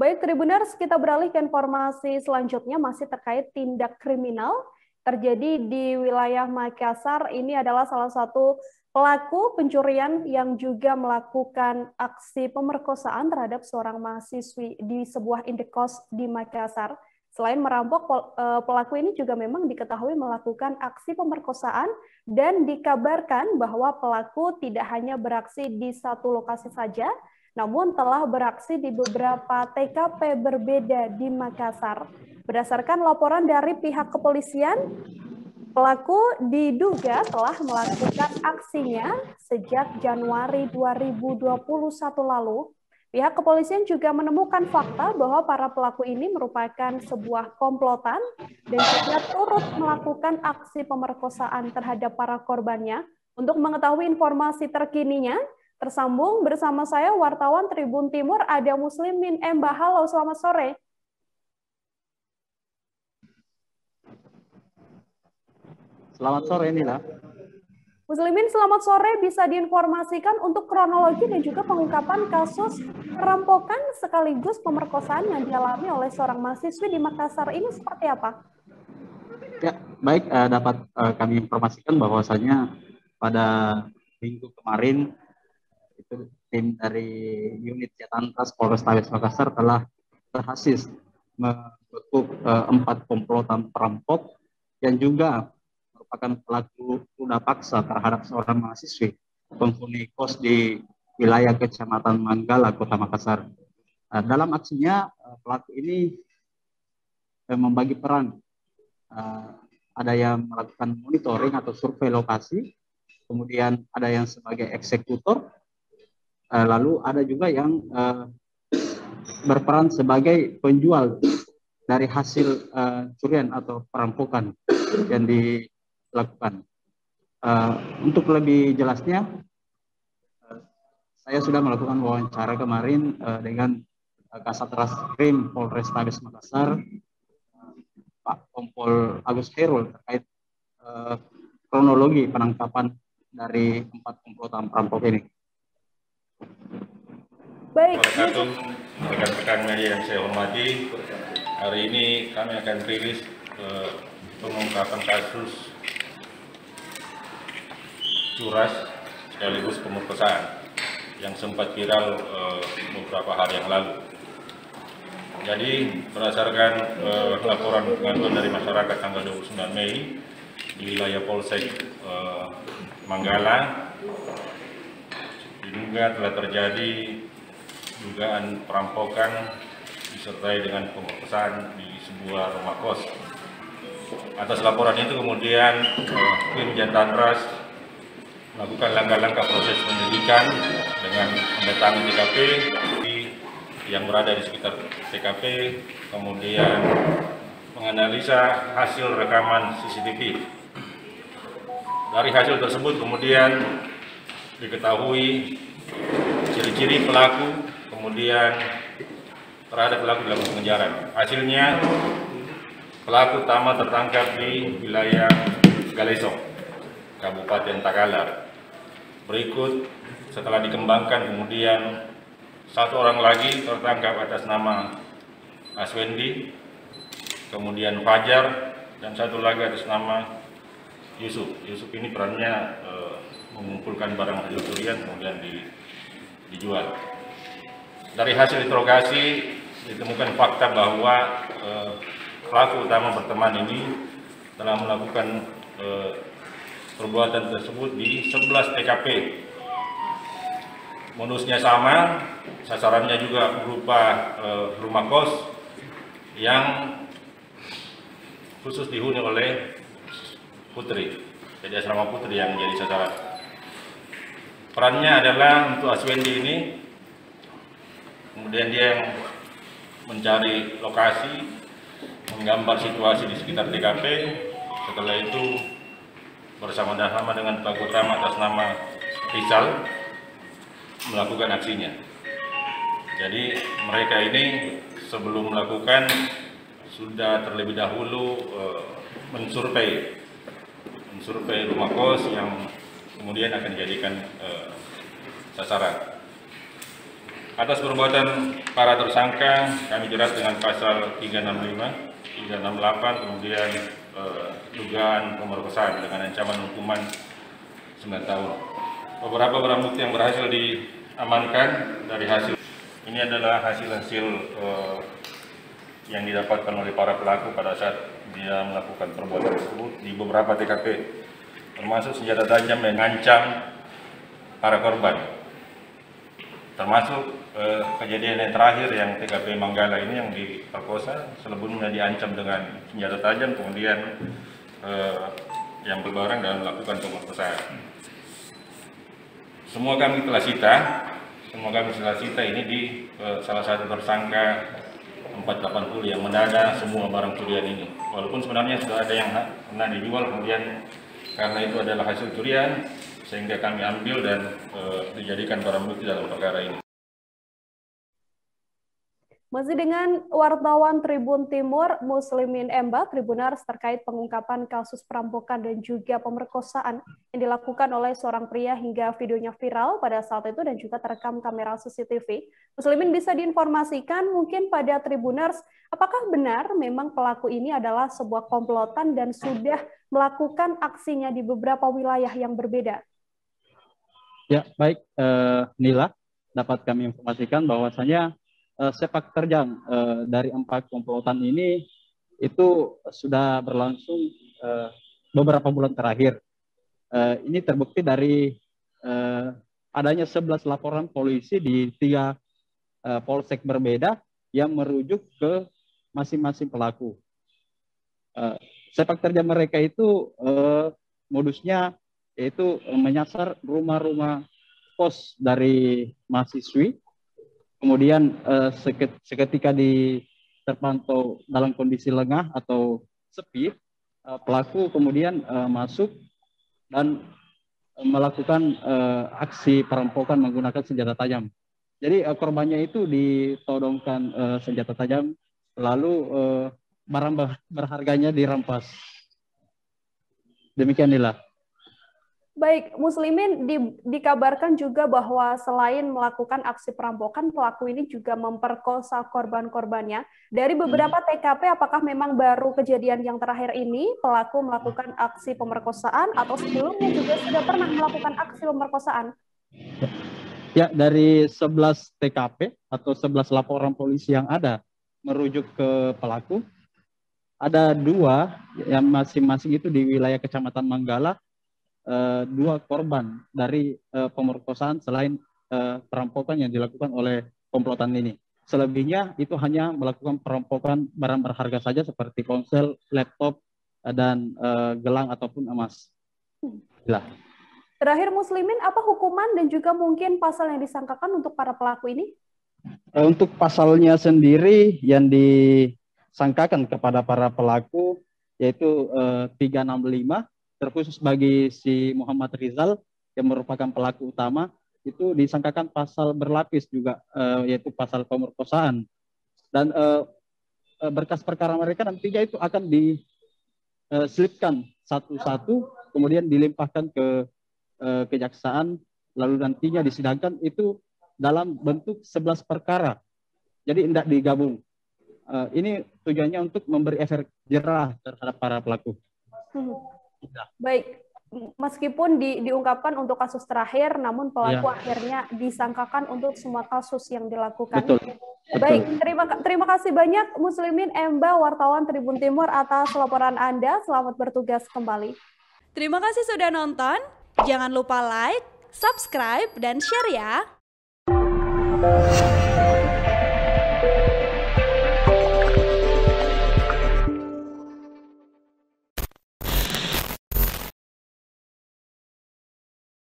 Baik, Tribuners, kita beralih ke informasi selanjutnya masih terkait tindak kriminal terjadi di wilayah Makassar. Ini adalah salah satu pelaku pencurian yang juga melakukan aksi pemerkosaan terhadap seorang mahasiswi di sebuah indekos di Makassar. Selain merampok, pelaku ini juga memang diketahui melakukan aksi pemerkosaan dan dikabarkan bahwa pelaku tidak hanya beraksi di satu lokasi saja, namun telah beraksi di beberapa TKP berbeda di Makassar. Berdasarkan laporan dari pihak kepolisian, pelaku diduga telah melakukan aksinya sejak Januari 2021 lalu. Pihak kepolisian juga menemukan fakta bahwa para pelaku ini merupakan sebuah komplotan dan juga turut melakukan aksi pemerkosaan terhadap para korbannya. Untuk mengetahui informasi terkininya, tersambung bersama saya wartawan Tribun Timur ada Muslimin Emba. Halo, selamat sore. Selamat sore Nila. Muslimin, selamat sore. Bisa diinformasikan untuk kronologi dan juga pengungkapan kasus perampokan sekaligus pemerkosaan yang dialami oleh seorang mahasiswi di Makassar ini seperti apa? Ya, baik, dapat kami informasikan bahwasanya pada minggu kemarin itu tim dari unit Jatantas Polrestabes Makassar telah berhasil membekuk 4 komplotan perampok yang juga merupakan pelaku ruda paksa terhadap seorang mahasiswi penghuni kos di wilayah Kecamatan Manggala, Kota Makassar. Dalam aksinya, pelaku ini membagi peran. Ada yang melakukan monitoring atau survei lokasi, kemudian ada yang sebagai eksekutor, lalu ada juga yang berperan sebagai penjual dari hasil curian atau perampokan yang dilakukan. Untuk lebih jelasnya, saya sudah melakukan wawancara kemarin dengan Kasat Reskrim Polrestabes Makassar, Pak Kompol Agus Herul, terkait kronologi penangkapan dari 4 komplotan perampok ini. Baik, rekan-rekan media yang saya hormati, hari ini kami akan rilis pengungkapan kasus curas sekaligus pemerkosaan yang sempat viral beberapa hari yang lalu. Jadi berdasarkan laporan pengaduan dari masyarakat tanggal 29 Mei di wilayah Polsek Manggala, diduga telah terjadi dugaan perampokan disertai dengan pemerkosaan di sebuah rumah kos. Atas laporan itu kemudian tim Jatanras melakukan langkah-langkah proses penyelidikan dengan mendatangi TKP yang berada di sekitar TKP, kemudian menganalisa hasil rekaman CCTV. Dari hasil tersebut kemudian diketahui ciri-ciri pelaku, kemudian terhadap pelaku dilakukan pengejaran. Hasilnya pelaku utama tertangkap di wilayah Galesong, Kabupaten Takalar. Berikut setelah dikembangkan kemudian satu orang lagi tertangkap atas nama Aswendi, kemudian Fajar, dan satu lagi atas nama Yusuf. Yusuf ini perannya mengumpulkan barang hasil curian kemudian dijual. Dari hasil interogasi ditemukan fakta bahwa pelaku utama berteman ini telah melakukan perbuatan tersebut di 11 TKP. Modusnya sama, sasarannya juga berupa rumah kos yang khusus dihuni oleh putri, jadi asrama putri yang menjadi sasaran. Perannya adalah untuk Aswendi ini, kemudian dia yang mencari lokasi, menggambar situasi di sekitar TKP. Setelah itu bersama-sama dengan pelaku utama atas nama Rizal melakukan aksinya. Jadi mereka ini sebelum melakukan sudah terlebih dahulu mensurvei rumah kos yang kemudian akan dijadikan sasaran. Atas perbuatan para tersangka kami jerat dengan pasal 365, 368, kemudian dugaan pemerkosaan dengan ancaman hukuman 9 tahun. Beberapa barang bukti yang berhasil diamankan dari hasil ini adalah hasil-hasil yang didapatkan oleh para pelaku pada saat dia melakukan perbuatan tersebut di beberapa TKP, termasuk senjata tajam yang mengancam para korban. Termasuk kejadian yang terakhir yang TKP Manggala ini yang diperkosa, sebelumnya diancam dengan senjata tajam, kemudian yang berbareng dan melakukan pemerkosaan. Semua kami telah sita ini di salah satu tersangka 480 yang mendadak semua barang curian ini. Walaupun sebenarnya sudah ada yang pernah dijual, kemudian karena itu adalah hasil curian, sehingga kami ambil dan dijadikan barang bukti dalam perkara ini. Masih dengan wartawan Tribun Timur, Muslimin Emba, Tribuners terkait pengungkapan kasus perampokan dan juga pemerkosaan yang dilakukan oleh seorang pria hingga videonya viral pada saat itu dan juga terekam kamera CCTV. Muslimin bisa diinformasikan mungkin pada Tribuners, apakah benar memang pelaku ini adalah sebuah komplotan dan sudah melakukan aksinya di beberapa wilayah yang berbeda? Ya, baik Nila, dapat kami informasikan bahwasanya sepak terjang dari 4 komplotan ini itu sudah berlangsung beberapa bulan terakhir. Ini terbukti dari adanya 11 laporan polisi di 3 polsek berbeda yang merujuk ke masing-masing pelaku. Sepak terjang mereka itu modusnya yaitu menyasar rumah-rumah kos dari mahasiswi. Kemudian seketika terpantau dalam kondisi lengah atau sepi, pelaku kemudian masuk dan melakukan aksi perampokan menggunakan senjata tajam. Jadi korbannya itu ditodongkan senjata tajam, lalu barang berharganya dirampas. Demikian Nila. Baik, Muslimin dikabarkan juga bahwa selain melakukan aksi perampokan, pelaku ini juga memperkosa korban-korbannya. Dari beberapa TKP, apakah memang baru kejadian yang terakhir ini pelaku melakukan aksi pemerkosaan atau sebelumnya juga sudah pernah melakukan aksi pemerkosaan? Ya, dari 11 TKP atau 11 laporan polisi yang ada merujuk ke pelaku, ada 2 yang masing-masing itu di wilayah Kecamatan Manggala. 2 korban dari pemerkosaan selain perampokan yang dilakukan oleh komplotan ini. Selebihnya itu hanya melakukan perampokan barang berharga saja seperti ponsel, laptop, dan gelang ataupun emas. Lah. Terakhir Muslimin, apa hukuman dan juga mungkin pasal yang disangkakan untuk para pelaku ini? Untuk pasalnya sendiri yang disangkakan kepada para pelaku yaitu 365, terkhusus bagi si Muhammad Rizal yang merupakan pelaku utama, itu disangkakan pasal berlapis juga, yaitu pasal pemerkosaan. Dan berkas perkara mereka nantinya itu akan diselipkan satu-satu, kemudian dilimpahkan ke kejaksaan, lalu nantinya disidangkan itu dalam bentuk 11 perkara. Jadi tidak digabung. Ini tujuannya untuk memberi efek jerah terhadap para pelaku. Baik, meskipun diungkapkan untuk kasus terakhir, namun pelaku akhirnya disangkakan untuk semua kasus yang dilakukan. Betul. Baik, terima kasih banyak Muslimin Emba, wartawan Tribun Timur atas laporan Anda. Selamat bertugas kembali. Terima kasih sudah nonton. Jangan lupa like, subscribe, dan share ya.